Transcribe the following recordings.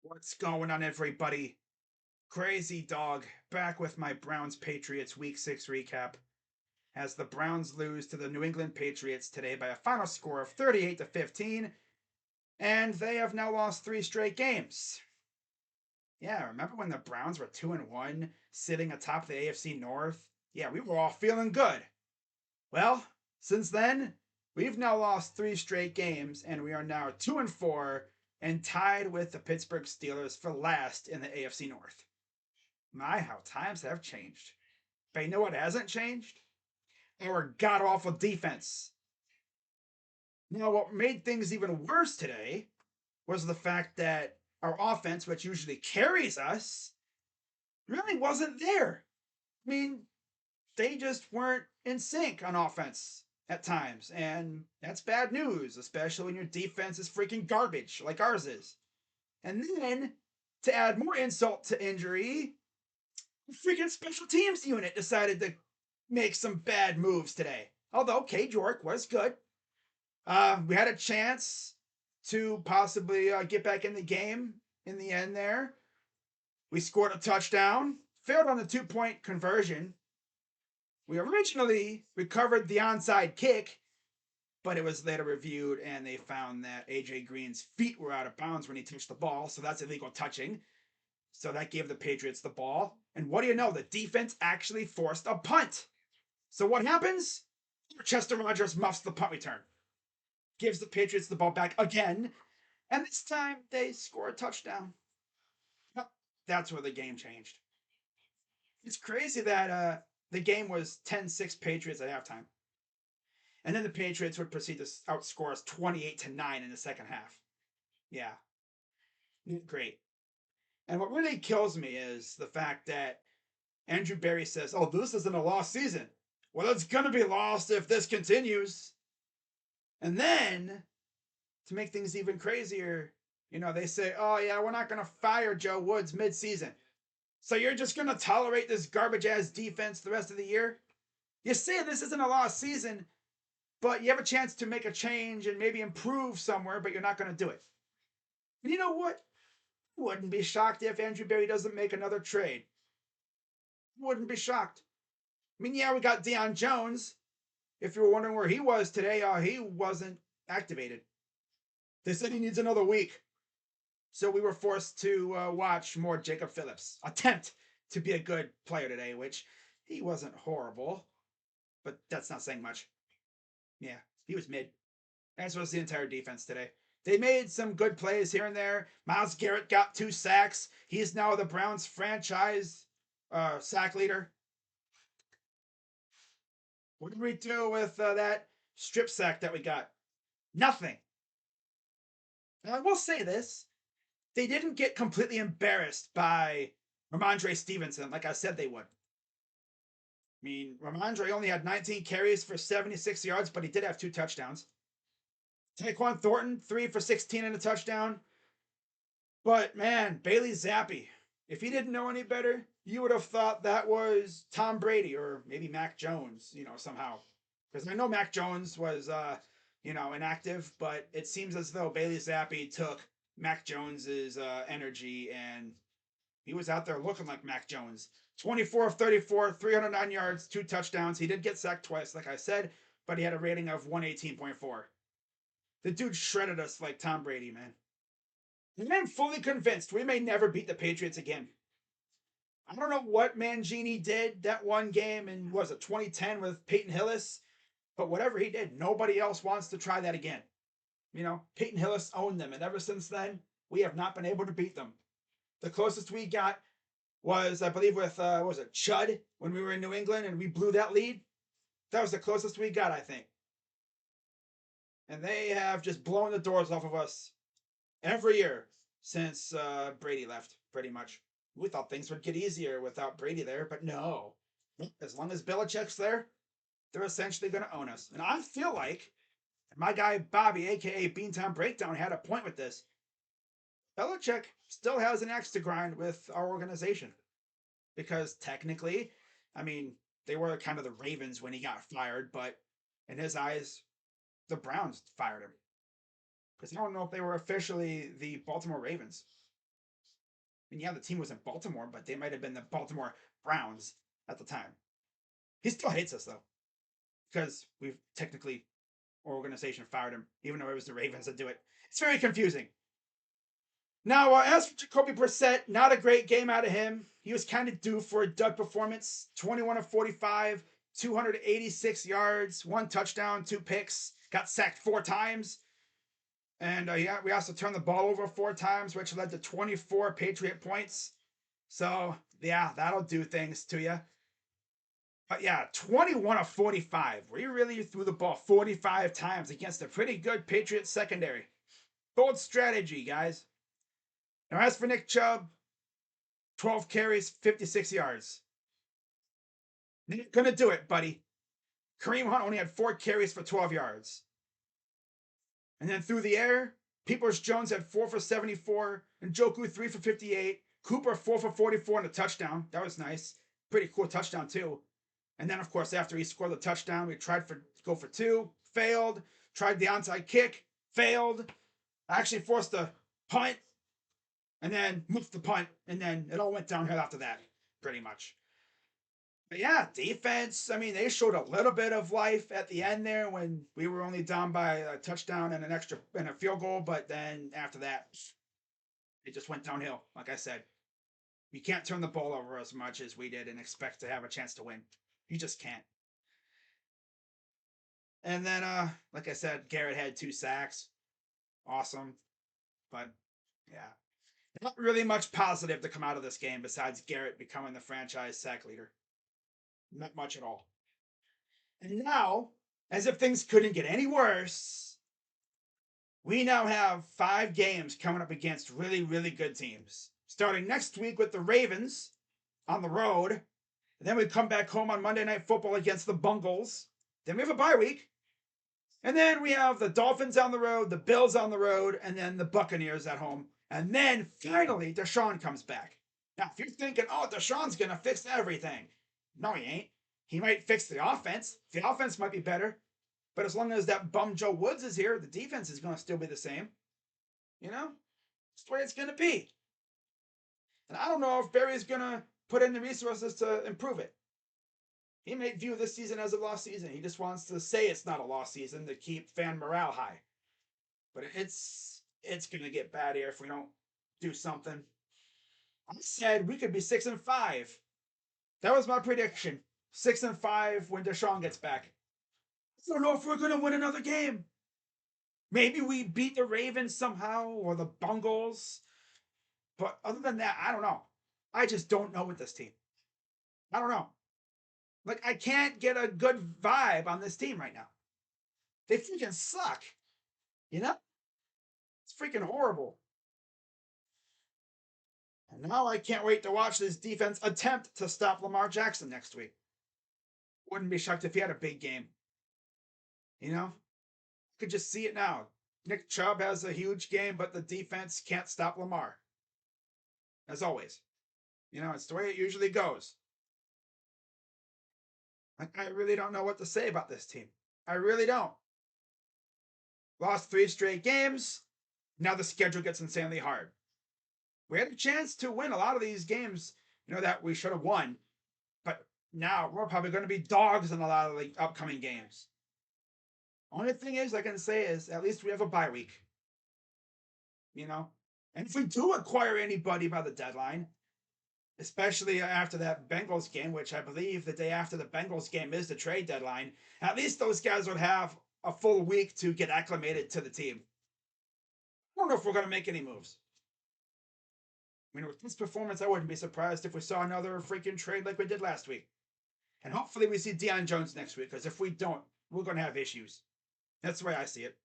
What's going on, everybody? Crazy Dog back with my Browns Patriots Week 6 recap as the Browns lose to the New England Patriots today by a final score of 38-15, and they have now lost 3 straight games. Yeah, remember when the Browns were 2-1, sitting atop the AFC North? Yeah, we were all feeling good. Well, since then, we've now lost 3 straight games, and we are now 2-4 and tied with the Pittsburgh Steelers for last in the AFC North. My, how times have changed. But you know what hasn't changed? Our god awful defense. Now, what made things even worse today was the fact that our offense, which usually carries us, really wasn't there. I mean, they just weren't in sync on offense at times, and that's bad news, especially when your defense is freaking garbage like ours is. And then, to add more insult to injury, the freaking special teams unit decided to make some bad moves today. Although Cage York was good. We had a chance to possibly get back in the game in the end there. We scored a touchdown, failed on the 2-point conversion. We originally recovered the onside kick, but it was later reviewed and they found that AJ Green's feet were out of bounds when he touched the ball, so that's illegal touching. So that gave the Patriots the ball. And what do you know? The defense actually forced a punt. So what happens? Chester Rogers muffs the punt return, gives the Patriots the ball back again, and this time they score a touchdown. That's where the game changed. It's crazy that the game was 10-6 Patriots at halftime. And then the Patriots would proceed to outscore us 28-9 in the second half. Yeah. Great. And what really kills me is the fact that Andrew Berry says, "Oh, this isn't a lost season." Well, it's going to be lost if this continues. And then, to make things even crazier, they say, "Oh, yeah, we're not going to fire Joe Woods mid-season. So you're just going to tolerate this garbage-ass defense the rest of the year? You say this isn't a lost season, but you have a chance to make a change and maybe improve somewhere, but you're not going to do it." And you know what? Wouldn't be shocked if Andrew Berry doesn't make another trade. Wouldn't be shocked. I mean, yeah, we got Deion Jones. If you were wondering where he was today, he wasn't activated. They said he needs another week. So we were forced to watch more Jacob Phillips attempt to be a good player today, which he wasn't horrible, but that's not saying much. Yeah, he was mid. As was the entire defense today. They made some good plays here and there. Myles Garrett got 2 sacks. He's now the Browns franchise sack leader. What did we do with that strip sack that we got? Nothing. And I will say this. They didn't get completely embarrassed by Ramondre Stevenson like I said they would. I mean, Ramondre only had 19 carries for 76 yards, but he did have 2 touchdowns. Tyquan Thornton, 3 for 16 and a touchdown. But man, Bailey Zappi, if he didn't know any better, you would have thought that was Tom Brady or maybe Mac Jones, somehow. Because I know Mac Jones was, inactive, but it seems as though Bailey Zappi took Mac Jones's energy and he was out there looking like Mac Jones. 24 of 34, 309 yards, 2 touchdowns. He did get sacked twice, like I said, but he had a rating of 118.4. The dude shredded us like Tom Brady, man. And I'm fully convinced we may never beat the Patriots again. I don't know what Mangini did that one game in, was it 2010 with Peyton Hillis, but whatever he did, nobody else wants to try that again. Peyton Hillis owned them, and ever since then, we have not been able to beat them. The closest we got was, I believe, with, was it, Chud, when we were in New England and we blew that lead. That was the closest we got, I think. And they have just blown the doors off of us every year since Brady left, pretty much. We thought things would get easier without Brady there, but no. As long as Belichick's there, they're essentially going to own us. And I feel like my guy Bobby, aka Beantown Breakdown, had a point with this. Belichick still has an axe to grind with our organization. Because technically, I mean, they were kind of the Ravens when he got fired, but in his eyes, the Browns fired him. Because I don't know if they were officially the Baltimore Ravens. And yeah, the team was in Baltimore, but they might have been the Baltimore Browns at the time. He still hates us though, because we've technically our organization fired him, even though it was the Ravens that do it. It's very confusing. Now, as for Jacoby Brissett, not a great game out of him. He was kind of due for a dud performance. 21 of 45, 286 yards, 1 touchdown, 2 picks. Got sacked 4 times. And yeah, we also turned the ball over 4 times, which led to 24 Patriot points. So, yeah, that'll do things to you. But yeah, 21 of 45. We really threw the ball 45 times against a pretty good Patriots secondary. Bold strategy, guys. Now, as for Nick Chubb, 12 carries, 56 yards. Not gonna do it, buddy. Kareem Hunt only had 4 carries for 12 yards. And then through the air, Peoples Jones had 4 for 74, and Njoku 3 for 58, Cooper 4 for 44 and a touchdown. That was nice. Pretty cool touchdown, too. And then, of course, after he scored the touchdown, we tried to go for 2, failed. Tried the onside kick, failed. I actually forced a punt, and then moved the punt, and then it all went downhill after that, pretty much. But yeah, defense, I mean, they showed a little bit of life at the end there when we were only down by a touchdown and a field goal, but then after that, it just went downhill. Like I said, you can't turn the ball over as much as we did and expect to have a chance to win. You just can't. And then, like I said, Garrett had 2 sacks. Awesome. But yeah, not really much positive to come out of this game besides Garrett becoming the franchise sack leader. Not much at all. And now, as if things couldn't get any worse, we now have 5 games coming up against really, really good teams. Starting next week with the Ravens on the road. And then we come back home on Monday Night Football against the Bungles. Then we have a bye week. And then we have the Dolphins on the road, the Bills on the road, and then the Buccaneers at home. And then finally, Deshaun comes back. Now, if you're thinking, oh, Deshaun's going to fix everything. No, he ain't. He might fix the offense. The offense might be better. But as long as that bum Joe Woods is here, the defense is going to still be the same. You know? It's the way it's going to be. And I don't know if Barry's going to put in the resources to improve it. He may view this season as a lost season. He just wants to say it's not a lost season to keep fan morale high. But it's going to get bad here if we don't do something. I said we could be 6-5. That was my prediction. 6-5 when Deshaun gets back. I don't know if we're going to win another game. Maybe we beat the Ravens somehow or the Bungles. But other than that, I don't know. I just don't know with this team. I don't know. Like, I can't get a good vibe on this team right now. They freaking suck. You know? It's freaking horrible. And now I can't wait to watch this defense attempt to stop Lamar Jackson next week. Wouldn't be shocked if he had a big game. You know? I could just see it now. Nick Chubb has a huge game, but the defense can't stop Lamar. As always. You know, it's the way it usually goes. I really don't know what to say about this team. I really don't. Lost 3 straight games. Now the schedule gets insanely hard. We had a chance to win a lot of these games, you know, that we should have won. But now we're probably going to be dogs in a lot of the upcoming games. Only thing is, I can say is, at least we have a bye week. You know? And if we do acquire anybody by the deadline, especially after that Bengals game, which I believe the day after the Bengals game is the trade deadline, at least those guys would have a full week to get acclimated to the team. I don't know if we're going to make any moves. I mean, with this performance, I wouldn't be surprised if we saw another freaking trade like we did last week. And hopefully we see Deion Jones next week, because if we don't, we're going to have issues. That's the way I see it.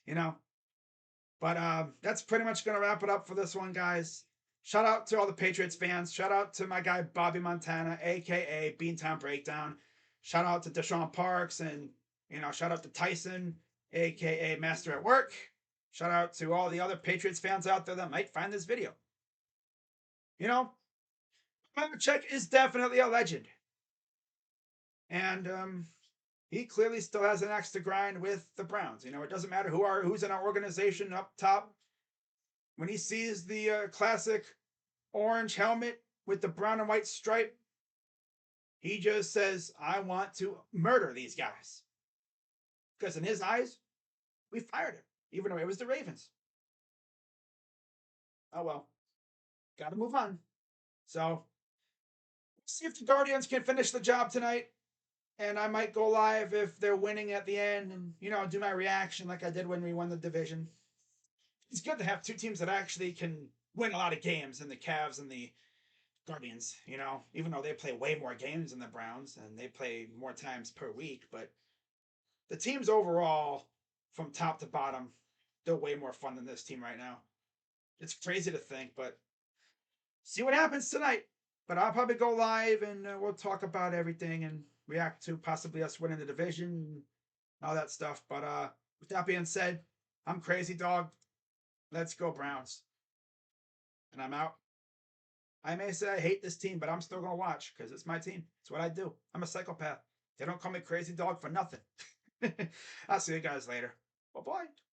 You know? But that's pretty much going to wrap it up for this one, guys. Shout out to all the Patriots fans. Shout out to my guy Bobby Montana, a.k.a. Beantown Breakdown. Shout out to Deshaun Parks, and, you know, shout out to Tyson, a.k.a. Master at Work. Shout out to all the other Patriots fans out there that might find this video. You know, Belichick is definitely a legend. And he clearly still has an axe to grind with the Browns. You know, it doesn't matter who's in our organization up top. When he sees the classic orange helmet with the brown and white stripe. He just says, I want to murder these guys. Because in his eyes, we fired him, even though it was the Ravens. Oh well, got to move on. So, see if the Guardians can finish the job tonight. And I might go live if they're winning at the end and, do my reaction like I did when we won the division. It's good to have two teams that actually can win a lot of games, and the Cavs and the Guardians, even though they play way more games than the Browns and they play more times per week. But the teams overall, from top to bottom, they're way more fun than this team right now. It's crazy to think, but see what happens tonight. But I'll probably go live and we'll talk about everything and react to possibly us winning the division and all that stuff. But with that being said, I'm Crazy Dog. Let's go Browns. And I'm out. I may say I hate this team, but I'm still going to watch because it's my team. It's what I do. I'm a psychopath. They don't call me Crazy Dog for nothing. I'll see you guys later. Bye-bye.